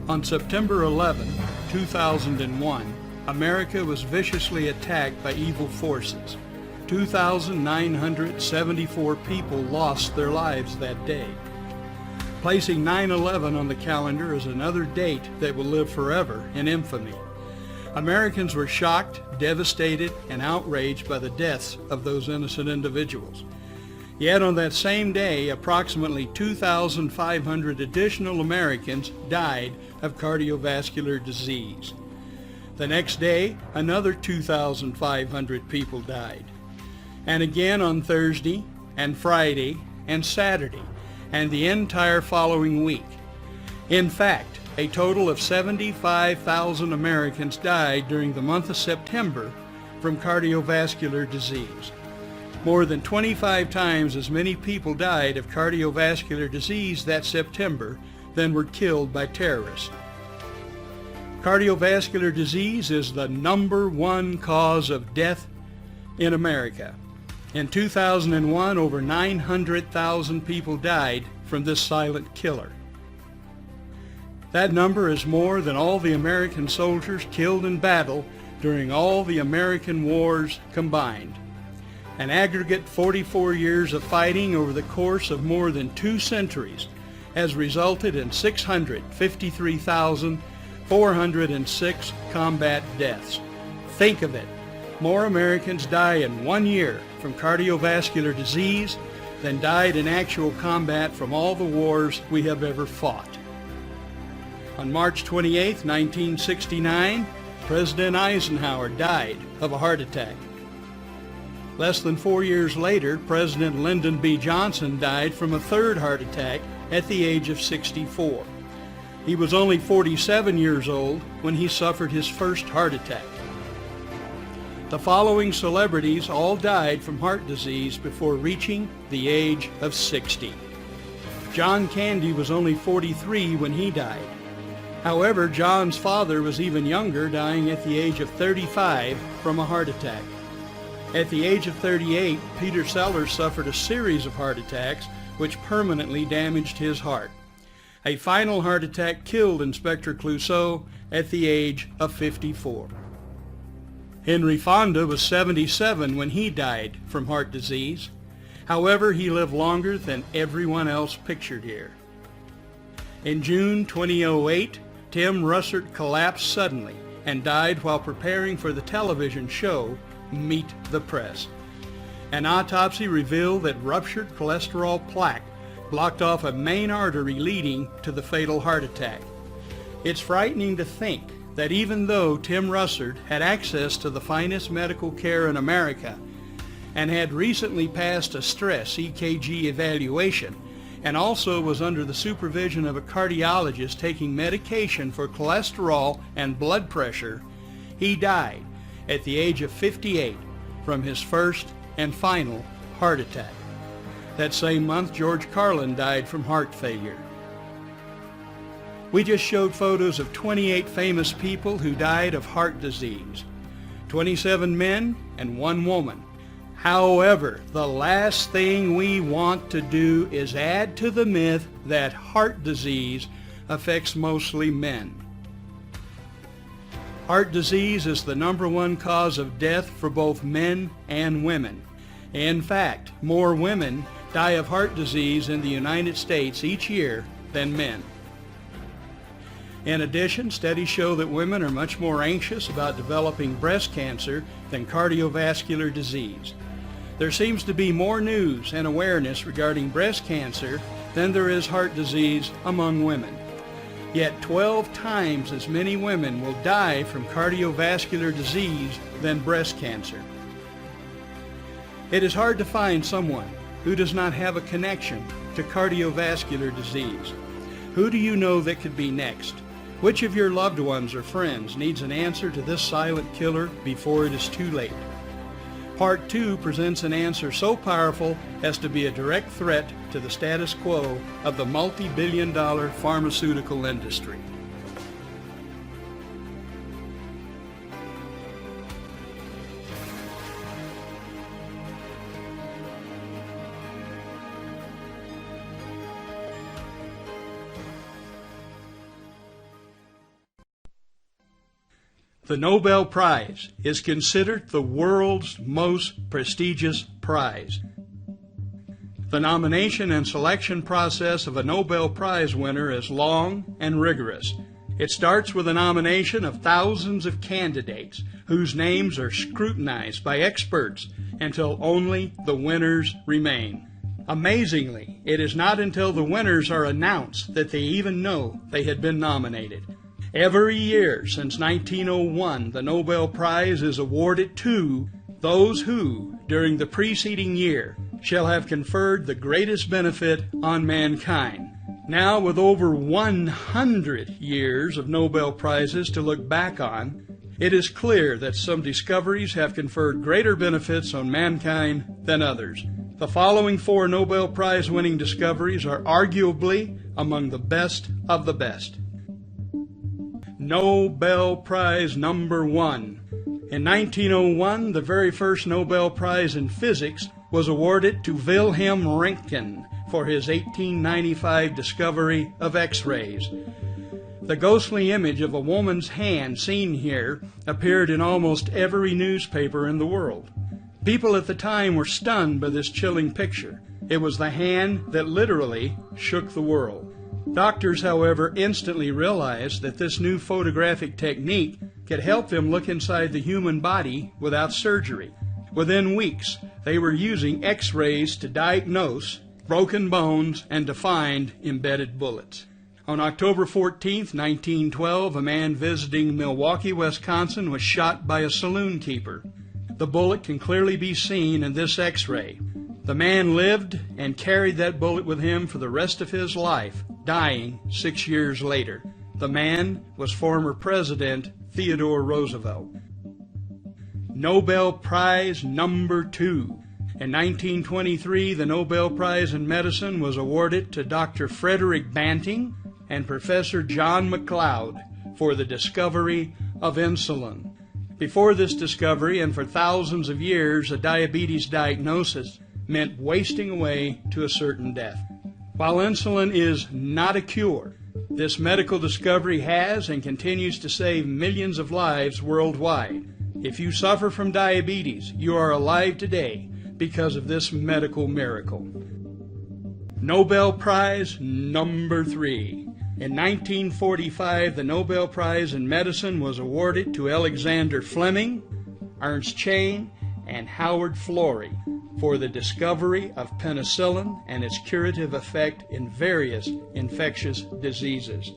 On September 11, 2001, America was viciously attacked by evil forces. 2,974 people lost their lives that day. Placing 9/11 on the calendar is another date that will live forever in infamy. Americans were shocked, devastated, and outraged by the deaths of those innocent individuals. Yet on that same day, approximately 2,500 additional Americans died of cardiovascular disease. The next day, another 2,500 people died. And again on Thursday and Friday and Saturday and the entire following week. In fact, a total of 75,000 Americans died during the month of September from cardiovascular disease. More than 25 times as many people died of cardiovascular disease that September than were killed by terrorists. Cardiovascular disease is the #1 cause of death in America. In 2001, over 900,000 people died from this silent killer. That number is more than all the American soldiers killed in battle during all the American wars combined. An aggregate 44 years of fighting over the course of more than 2 centuries has resulted in 653,406 combat deaths. Think of it. More Americans die in 1 year from cardiovascular disease than died in actual combat from all the wars we have ever fought. On March 28, 1969, President Eisenhower died of a heart attack. Less than 4 years later, President Lyndon B. Johnson died from a third heart attack at the age of 64. He was only 47 years old when he suffered his first heart attack. The following celebrities all died from heart disease before reaching the age of 60. John Candy was only 43 when he died. However, John's father was even younger, dying at the age of 35 from a heart attack. At the age of 38, Peter Sellers suffered a series of heart attacks which permanently damaged his heart. A final heart attack killed Inspector Clouseau at the age of 54. Henry Fonda was 77 when he died from heart disease. However, he lived longer than everyone else pictured here. In June 2008, Tim Russert collapsed suddenly and died while preparing for the television show Meet the Press. An autopsy revealed that ruptured cholesterol plaque blocked off a main artery leading to the fatal heart attack. It's frightening to think that even though Tim Russert had access to the finest medical care in America and had recently passed a stress EKG evaluation and also was under the supervision of a cardiologist taking medication for cholesterol and blood pressure, he died at the age of 58 from his first and final heart attack. That same month, George Carlin died from heart failure. We just showed photos of 28 famous people who died of heart disease, 27 men and 1 woman. However, the last thing we want to do is add to the myth that heart disease affects mostly men. Heart disease is the #1 cause of death for both men and women. In fact, more women die of heart disease in the United States each year than men. In addition, studies show that women are much more anxious about developing breast cancer than cardiovascular disease. There seems to be more news and awareness regarding breast cancer than there is heart disease among women. Yet 12 times as many women will die from cardiovascular disease than breast cancer. It is hard to find someone who does not have a connection to cardiovascular disease. Who do you know that could be next? Which of your loved ones or friends needs an answer to this silent killer before it is too late? Part 2 presents an answer so powerful as to be a direct threat to the status quo of the multi-billion-dollar pharmaceutical industry. The Nobel Prize is considered the world's most prestigious prize. The nomination and selection process of a Nobel Prize winner is long and rigorous. It starts with a nomination of thousands of candidates whose names are scrutinized by experts until only the winners remain. Amazingly, it is not until the winners are announced that they even know they had been nominated. Every year since 1901, the Nobel Prize is awarded to those who, during the preceding year, shall have conferred the greatest benefit on mankind. Now, with over 100 years of Nobel Prizes to look back on, it is clear that some discoveries have conferred greater benefits on mankind than others. The following 4 Nobel Prize winning discoveries are arguably among the best of the best. Nobel Prize number 1. In 1901, the very first Nobel Prize in Physics was awarded to Wilhelm Röntgen for his 1895 discovery of X-rays. The ghostly image of a woman's hand seen here appeared in almost every newspaper in the world. People at the time were stunned by this chilling picture. It was the hand that literally shook the world. Doctors, however, instantly realized that this new photographic technique could help them look inside the human body without surgery. Within weeks, they were using X-rays to diagnose broken bones and to find embedded bullets. On October 14, 1912, a man visiting Milwaukee, Wisconsin was shot by a saloon keeper. The bullet can clearly be seen in this X-ray. The man lived and carried that bullet with him for the rest of his life, dying 6 years later. The man was former President Theodore Roosevelt. Nobel Prize number 2. In 1923, the Nobel Prize in Medicine was awarded to Dr. Frederick Banting and Professor John McLeod for the discovery of insulin. Before this discovery, and for thousands of years, a diabetes diagnosis meant wasting away to a certain death. While insulin is not a cure, this medical discovery has and continues to save millions of lives worldwide. If you suffer from diabetes, you are alive today because of this medical miracle. Nobel Prize number 3. In 1945, the Nobel Prize in Medicine was awarded to Alexander Fleming, Ernst Chain, and Howard Florey for the discovery of penicillin and its curative effect in various infectious diseases.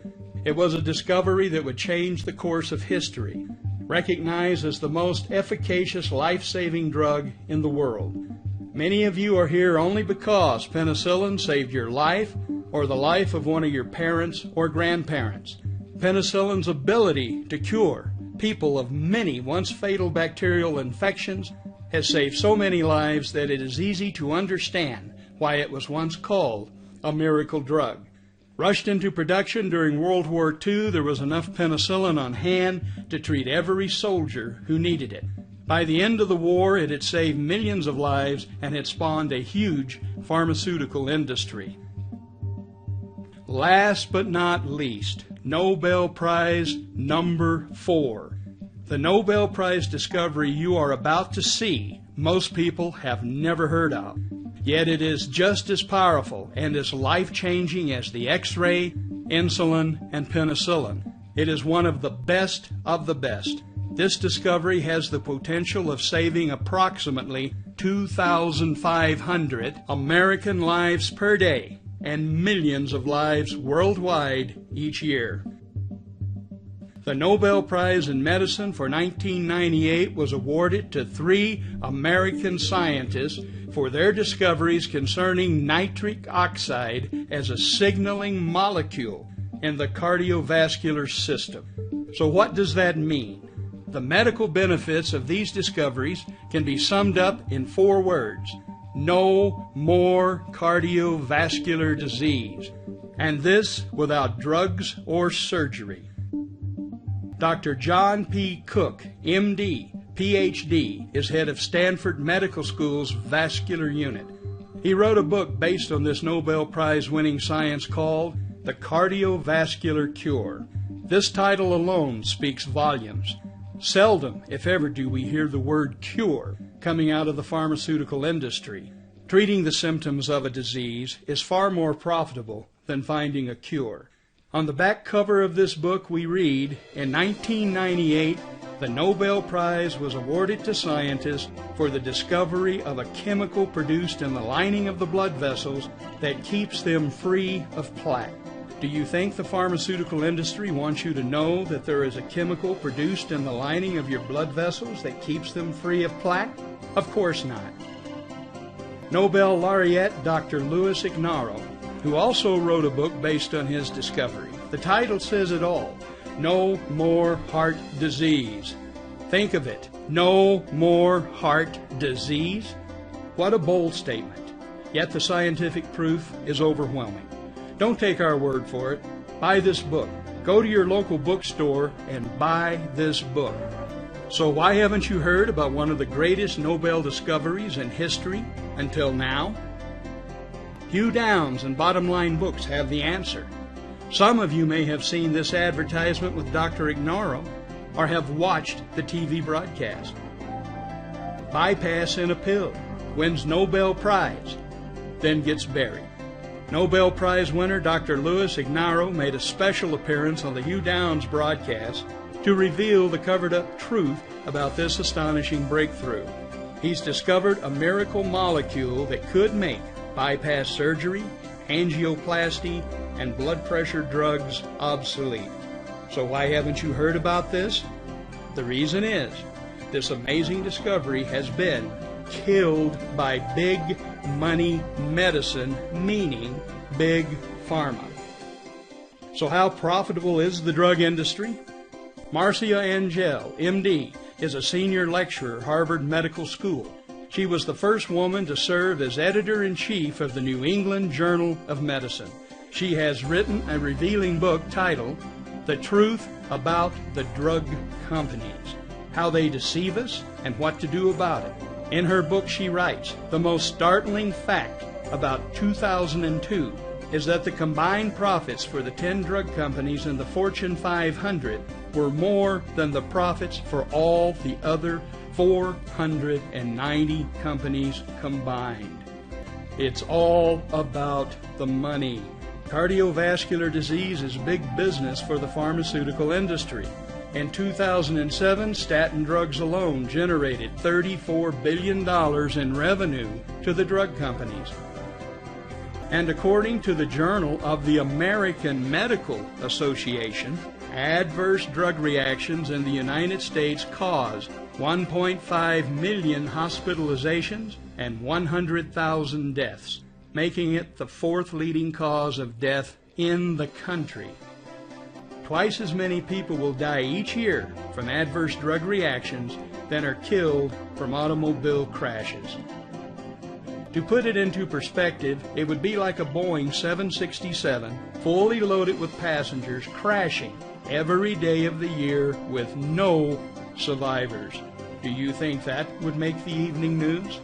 It was a discovery that would change the course of history, recognized as the most efficacious life-saving drug in the world. Many of you are here only because penicillin saved your life or the life of one of your parents or grandparents. Penicillin's ability to cure people of many once fatal bacterial infections has saved so many lives that it is easy to understand why it was once called a miracle drug. Rushed into production during World War II, there was enough penicillin on hand to treat every soldier who needed it. By the end of the war, it had saved millions of lives and had spawned a huge pharmaceutical industry. Last but not least, Nobel Prize number 4. The Nobel Prize discovery you are about to see, most people have never heard of. Yet it is just as powerful and as life-changing as the X-ray, insulin, and penicillin. It is one of the best of the best. This discovery has the potential of saving approximately 2,500 American lives per day and millions of lives worldwide each year. The Nobel Prize in Medicine for 1998 was awarded to 3 American scientists for their discoveries concerning nitric oxide as a signaling molecule in the cardiovascular system. So what does that mean? The medical benefits of these discoveries can be summed up in 4 words. No more cardiovascular disease. And this without drugs or surgery. Dr. John P. Cook, M.D., Ph.D., is head of Stanford Medical School's vascular unit. He wrote a book based on this Nobel Prize-winning science called The Cardiovascular Cure. This title alone speaks volumes. Seldom, if ever, do we hear the word cure coming out of the pharmaceutical industry. Treating the symptoms of a disease is far more profitable than finding a cure. On the back cover of this book we read, in 1998, the Nobel Prize was awarded to scientists for the discovery of a chemical produced in the lining of the blood vessels that keeps them free of plaque. Do you think the pharmaceutical industry wants you to know that there is a chemical produced in the lining of your blood vessels that keeps them free of plaque? Of course not. Nobel laureate Dr. Louis Ignarro, who also wrote a book based on his discovery. The title says it all. No more heart disease. Think of it. No more heart disease? What a bold statement. Yet the scientific proof is overwhelming. Don't take our word for it. Buy this book. Go to your local bookstore and buy this book. So why haven't you heard about one of the greatest Nobel discoveries in history until now? Hugh Downs and Bottom Line Books have the answer. Some of you may have seen this advertisement with Dr. Ignarro or have watched the TV broadcast. Bypass in a pill, wins Nobel Prize, then gets buried. Nobel Prize winner Dr. Louis Ignarro made a special appearance on the Hugh Downs broadcast to reveal the covered-up truth about this astonishing breakthrough. He's discovered a miracle molecule that could make bypass surgery, angioplasty, and blood pressure drugs obsolete. So why haven't you heard about this? The reason is, this amazing discovery has been killed by big money medicine, meaning big pharma. So how profitable is the drug industry? Marcia Angel, MD, is a senior lecturer at Harvard Medical School. She was the first woman to serve as editor-in-chief of the New England Journal of Medicine. She has written a revealing book titled The Truth About the Drug Companies, How They Deceive Us and What to Do About It. In her book she writes, the most startling fact about 2002 is that the combined profits for the 10 drug companies in the Fortune 500 were more than the profits for all the other 490 companies combined. It's all about the money. Cardiovascular disease is big business for the pharmaceutical industry. In 2007, statin drugs alone generated $34 billion in revenue to the drug companies. And according to the Journal of the American Medical Association, adverse drug reactions in the United States caused 1.5 million hospitalizations and 100,000 deaths, making it the fourth leading cause of death in the country. Twice as many people will die each year from adverse drug reactions than are killed from automobile crashes. To put it into perspective, it would be like a Boeing 767 fully loaded with passengers crashing every day of the year with no survivors. Do you think that would make the evening news?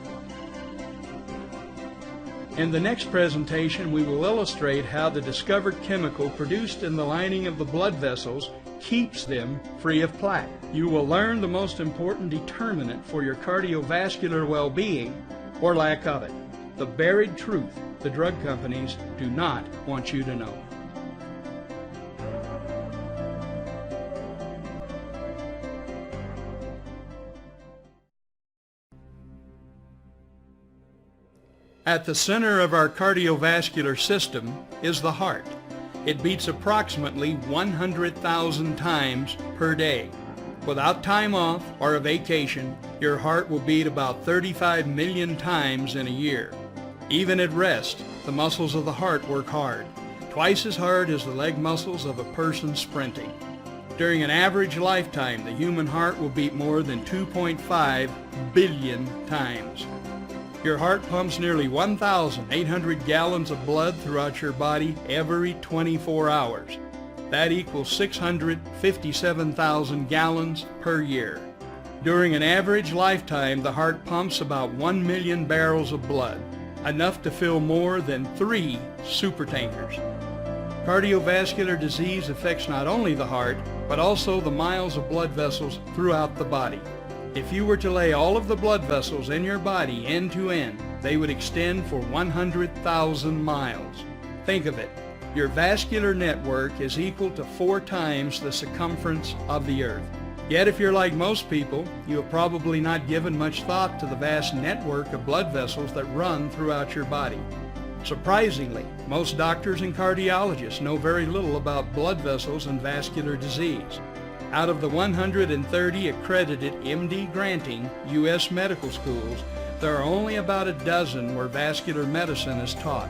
In the next presentation, we will illustrate how the discovered chemical produced in the lining of the blood vessels keeps them free of plaque. You will learn the most important determinant for your cardiovascular well-being, or lack of it, the buried truth the drug companies do not want you to know. At the center of our cardiovascular system is the heart. It beats approximately 100,000 times per day. Without time off or a vacation, your heart will beat about 35 million times in a year. Even at rest, the muscles of the heart work hard, twice as hard as the leg muscles of a person sprinting. During an average lifetime, the human heart will beat more than 2.5 billion times. Your heart pumps nearly 1,800 gallons of blood throughout your body every 24 hours. That equals 657,000 gallons per year. During an average lifetime, the heart pumps about 1 million barrels of blood, enough to fill more than 3 supertankers. Cardiovascular disease affects not only the heart, but also the miles of blood vessels throughout the body. If you were to lay all of the blood vessels in your body end to end, they would extend for 100,000 miles. Think of it. Your vascular network is equal to 4 times the circumference of the Earth. Yet if you're like most people, you have probably not given much thought to the vast network of blood vessels that run throughout your body. Surprisingly, most doctors and cardiologists know very little about blood vessels and vascular disease. Out of the 130 accredited MD granting U.S. medical schools, there are only about a dozen where vascular medicine is taught.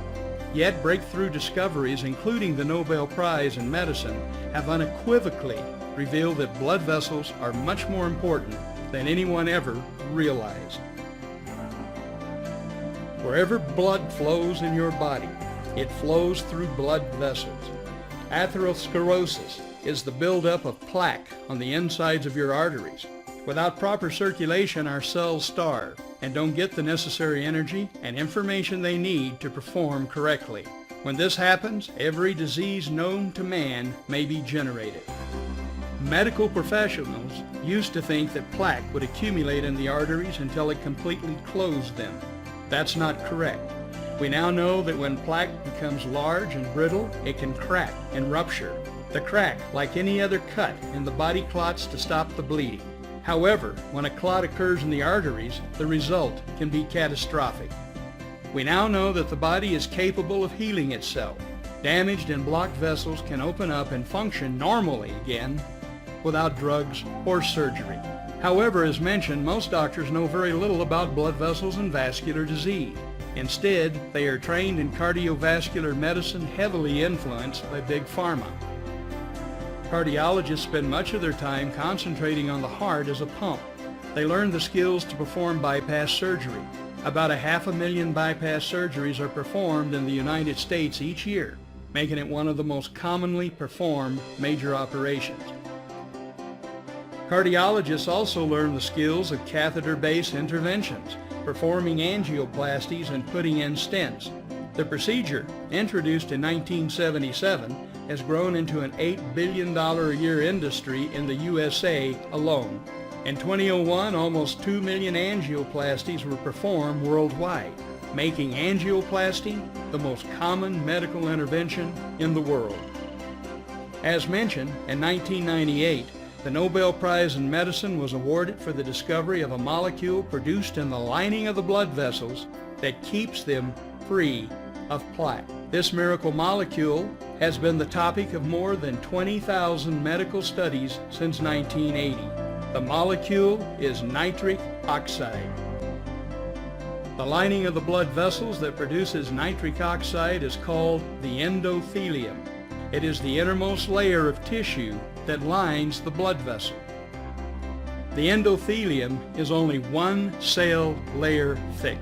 Yet breakthrough discoveries, including the Nobel Prize in Medicine, have unequivocally revealed that blood vessels are much more important than anyone ever realized. Wherever blood flows in your body, it flows through blood vessels. Atherosclerosis is the buildup of plaque on the insides of your arteries. Without proper circulation, our cells starve and don't get the necessary energy and information they need to perform correctly. When this happens, every disease known to man may be generated. Medical professionals used to think that plaque would accumulate in the arteries until it completely closed them. That's not correct. We now know that when plaque becomes large and brittle, it can crack and rupture. The crack, like any other cut, and the body clots to stop the bleeding. However, when a clot occurs in the arteries, the result can be catastrophic. We now know that the body is capable of healing itself. Damaged and blocked vessels can open up and function normally again without drugs or surgery. However, as mentioned, most doctors know very little about blood vessels and vascular disease. Instead, they are trained in cardiovascular medicine heavily influenced by Big Pharma. Cardiologists spend much of their time concentrating on the heart as a pump. They learn the skills to perform bypass surgery. About 500,000 bypass surgeries are performed in the United States each year, making it one of the most commonly performed major operations. Cardiologists also learn the skills of catheter-based interventions, performing angioplasties and putting in stents. The procedure, introduced in 1977, has grown into an $8 billion a year industry in the USA alone. In 2001, almost 2 million angioplasties were performed worldwide, making angioplasty the most common medical intervention in the world. As mentioned, in 1998, the Nobel Prize in Medicine was awarded for the discovery of a molecule produced in the lining of the blood vessels that keeps them free of plaque. This miracle molecule has been the topic of more than 20,000 medical studies since 1980. The molecule is nitric oxide. The lining of the blood vessels that produces nitric oxide is called the endothelium. It is the innermost layer of tissue that lines the blood vessel. The endothelium is only 1 cell layer thick.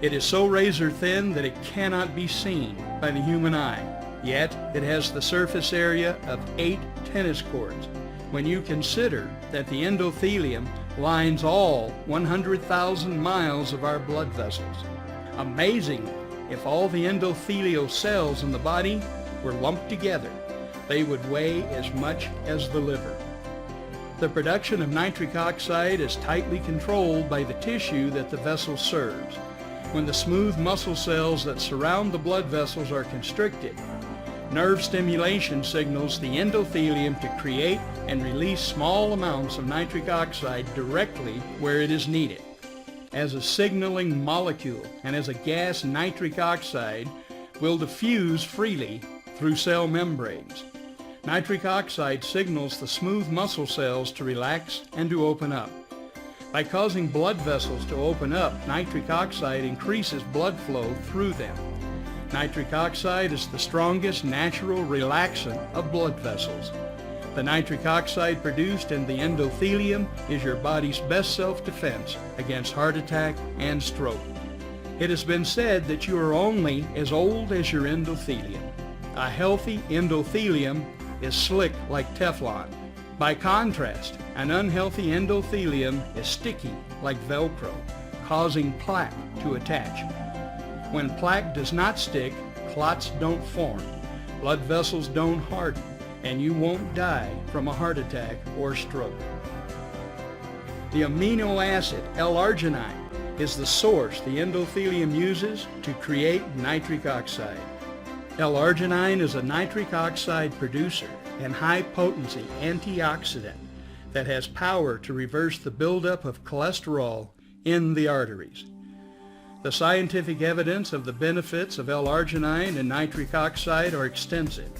It is so razor thin that it cannot be seen by the human eye. Yet it has the surface area of 8 tennis courts. When you consider that the endothelium lines all 100,000 miles of our blood vessels. Amazingly, if all the endothelial cells in the body were lumped together, they would weigh as much as the liver. The production of nitric oxide is tightly controlled by the tissue that the vessel serves. When the smooth muscle cells that surround the blood vessels are constricted, nerve stimulation signals the endothelium to create and release small amounts of nitric oxide directly where it is needed. As a signaling molecule and as a gas, nitric oxide will diffuse freely through cell membranes. Nitric oxide signals the smooth muscle cells to relax and to open up. By causing blood vessels to open up, nitric oxide increases blood flow through them. Nitric oxide is the strongest natural relaxant of blood vessels. The nitric oxide produced in the endothelium is your body's best self-defense against heart attack and stroke. It has been said that you are only as old as your endothelium. A healthy endothelium is slick like Teflon. By contrast, an unhealthy endothelium is sticky like Velcro, causing plaque to attach. When plaque does not stick, clots don't form, blood vessels don't harden, and you won't die from a heart attack or stroke. The amino acid L-Arginine is the source the endothelium uses to create nitric oxide. L-Arginine is a nitric oxide producer and high-potency antioxidant that has power to reverse the buildup of cholesterol in the arteries. The scientific evidence of the benefits of L-Arginine and nitric oxide are extensive.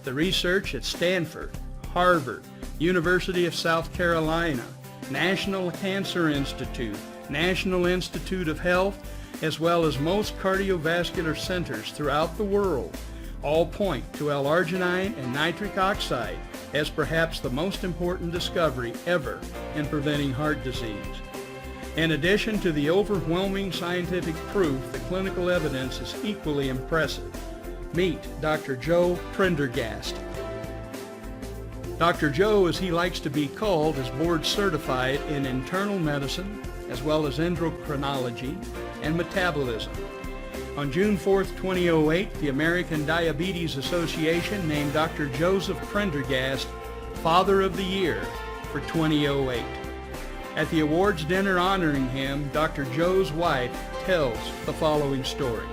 The research at Stanford, Harvard, University of South Carolina, National Cancer Institute, National Institute of Health, as well as most cardiovascular centers throughout the world, all point to L-Arginine and nitric oxide as perhaps the most important discovery ever in preventing heart disease. In addition to the overwhelming scientific proof, the clinical evidence is equally impressive. Meet Dr. Joe Prendergast. Dr. Joe, as he likes to be called, is board certified in internal medicine as well as endocrinology and metabolism. On June 4, 2008, the American Diabetes Association named Dr. Joseph Prendergast Father of the Year for 2008. At the awards dinner honoring him, Dr. Joe's wife tells the following story.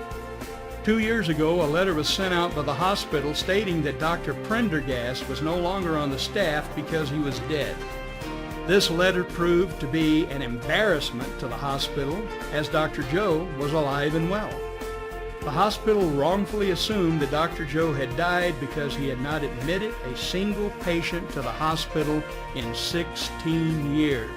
2 years ago, a letter was sent out by the hospital stating that Dr. Prendergast was no longer on the staff because he was dead. This letter proved to be an embarrassment to the hospital, as Dr. Joe was alive and well. The hospital wrongfully assumed that Dr. Joe had died because he had not admitted a single patient to the hospital in 16 years.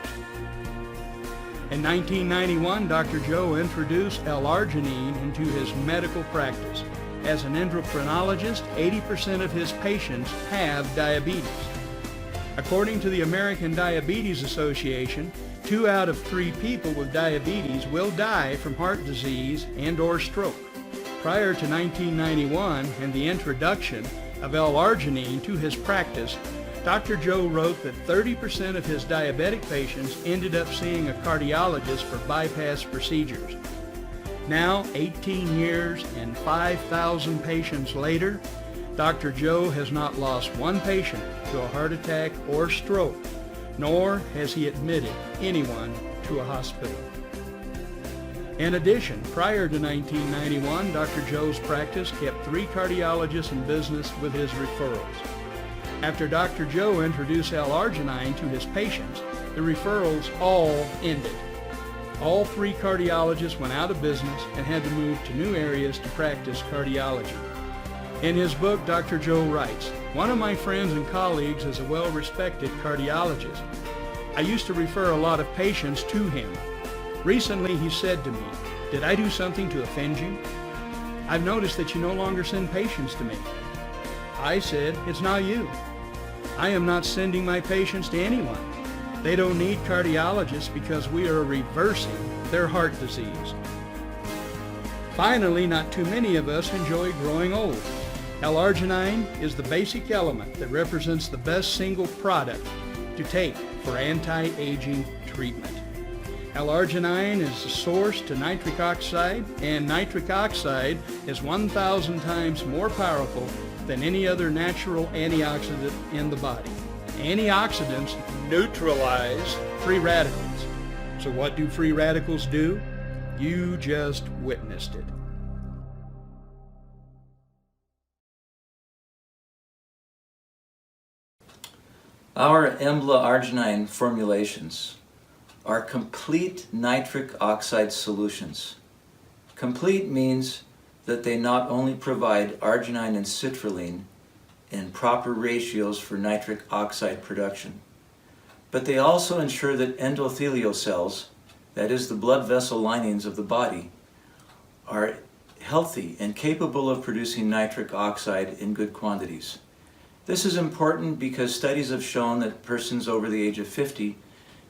In 1991, Dr. Joe introduced L-Arginine into his medical practice. As an endocrinologist, 80% of his patients have diabetes. According to the American Diabetes Association, 2 out of 3 people with diabetes will die from heart disease and/or stroke. Prior to 1991 and the introduction of L-Arginine to his practice, Dr. Joe wrote that 30% of his diabetic patients ended up seeing a cardiologist for bypass procedures. Now, 18 years and 5,000 patients later, Dr. Joe has not lost one patient to a heart attack or stroke, nor has he admitted anyone to a hospital. In addition, prior to 1991, Dr. Joe's practice kept 3 cardiologists in business with his referrals. After Dr. Joe introduced L-Arginine to his patients, the referrals all ended. All 3 cardiologists went out of business and had to move to new areas to practice cardiology. In his book, Dr. Joe writes, "One of my friends and colleagues is a well-respected cardiologist. I used to refer a lot of patients to him. Recently he said to me, 'Did I do something to offend you? I've noticed that you no longer send patients to me.' I said, 'It's not you. I am not sending my patients to anyone. They don't need cardiologists because we are reversing their heart disease.' Finally, not too many of us enjoy growing old. L-Arginine is the basic element that represents the best single product to take for anti-aging treatment. L-Arginine is the source to nitric oxide, and nitric oxide is 1,000 times more powerful than any other natural antioxidant in the body. Antioxidants neutralize free radicals. So what do free radicals do? You just witnessed it. Our L-Arginine formulations are complete nitric oxide solutions. Complete means that they not only provide arginine and citrulline in proper ratios for nitric oxide production, but they also ensure that endothelial cells, that is the blood vessel linings of the body, are healthy and capable of producing nitric oxide in good quantities. This is important because studies have shown that persons over the age of 50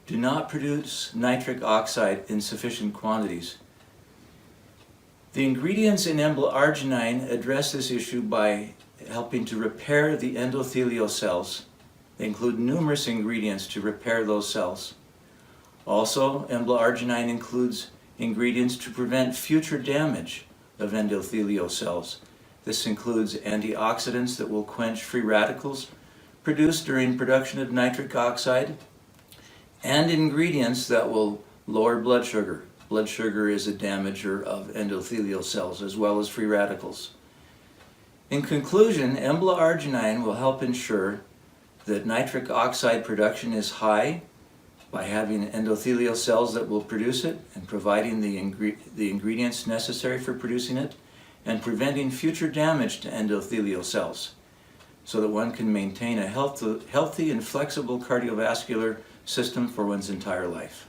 do not produce nitric oxide in sufficient quantities. The ingredients in L-Arginine address this issue by helping to repair the endothelial cells. They include numerous ingredients to repair those cells. Also, L-Arginine includes ingredients to prevent future damage of endothelial cells. This includes antioxidants that will quench free radicals produced during production of nitric oxide, and ingredients that will lower blood sugar. Blood sugar is a damager of endothelial cells as well as free radicals. In conclusion, L-Arginine will help ensure that nitric oxide production is high by having endothelial cells that will produce it and providing the ingredients necessary for producing it, and preventing future damage to endothelial cells so that one can maintain a healthy and flexible cardiovascular system for one's entire life.